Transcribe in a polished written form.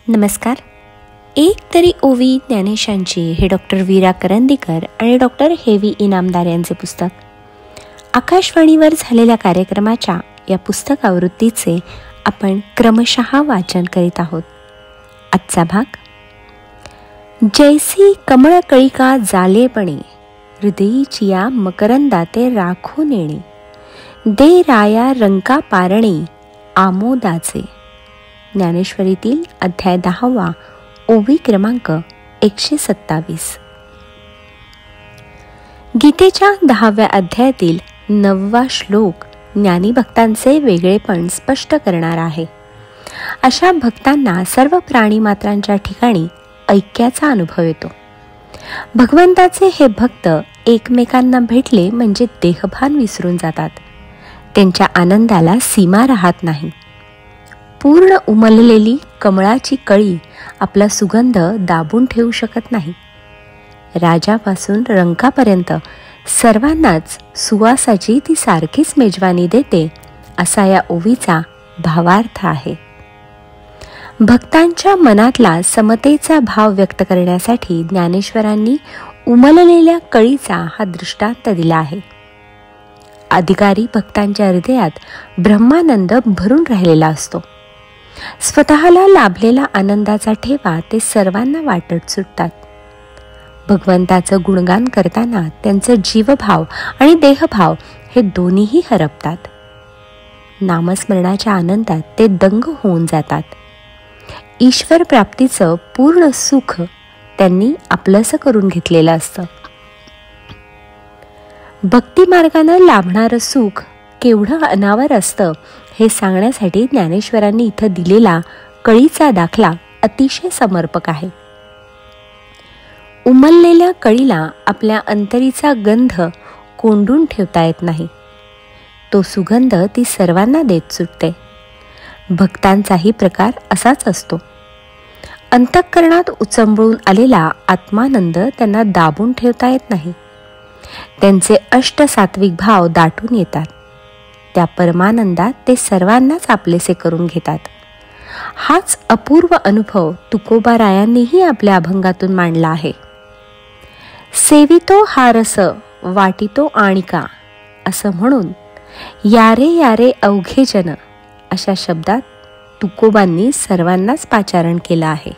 नमस्कार. एक तरी ओवी ज्ञानेशांची हे डॉक्टर वीरा करंदीकर आणि डॉक्टर हेवी इनामदार यांचे पुस्तक. आकाशवाणीवर झालेल्या कार्यक्रमाच्या या पुस्तक आवृत्तीचे आपण क्रमशः वाचन करीत आहोत. आजचा भाग, जैसी कमळकळिका जालेपणे हृदयीची या मकरंदाते राखून येणे, दे राया रंका पारणे आमोदाचे. ज्ञानेश्वरीतील अध्याय 10, ओवी क्रमांक 127. गीतेच्या 10व्या अध्यायातील 9वा श्लोक ज्ञानी भक्तांचे वेगळेपण स्पष्ट करणार आहे. अशा भक्तांना सर्व प्राणीमात्रांच्या ठिकाणी ऐक्याचा अनुभव येतो. भगवंताचे हे भक्त एकमेकांना भेटले म्हणजे देहभान विसरून जातात. त्यांच्या आनंदाला सीमा राहत नाही. पूर्ण उमललेली कमळाची कळी आपला सुगंध दाबून ठेवू शकत नाही. राजापासून रंकापर्यंत सर्वांनाच सुवासाची ती सारखीच मेजवानी देते, असा या ओवीचा भावार्थ आहे. भक्तांच्या मनातला समतेचा भाव व्यक्त करण्यासाठी ज्ञानेश्वरांनी उमललेल्या कळीचा हा दृष्टांत दिला आहे. अधिकारी भक्तांच्या हृदयात ब्रह्मानंद भरून राहिलेला असतो. स्वतःला लाभलेला आनंदाचा ठेवा ते सर्वांना वाटत सुटतात. भगवंताचं गुणगान करताना त्यांचं जीवभाव आणि देहभाव हे दोन्हीही हरपतात. नामस्मरणाच्या आनंदात ते दंग होऊन जातात. ईश्वर प्राप्तीचं पूर्ण सुख त्यांनी आपलंसं करून घेतलेलं असतं. भक्ती मार्गानं लाभणारं सुख केवढं अनावर असतं हे सांगण्यासाठी ज्ञानेश्वरांनी इथं दिलेला कळीचा दाखला अतिशय समर्पक आहे. उमललेल्या कळीला आपल्या अंतरीचा गंध कोंडून ठेवता येत नाही. तो सुगंध ती सर्वांना देत सुटते. भक्तांचाही प्रकार असाच असतो. अंतःकरणात उचंबळून आलेला आत्मानंद त्यांना दाबून ठेवता येत नाही. त्यांचे अष्टसात्विक भाव दाटून येतात. त्या परमानंदात ते सर्वांनाच आपलेसे करून घेतात. हाच अपूर्व अनुभव तुकोबारायांनीही आपल्या अभंगातून मांडला आहे. सेवितो हा रस वाटितो आणिका, असं म्हणून यारे यारे अवघे जन, अशा शब्दात तुकोबांनी सर्वांनाच पाचारण केलं आहे.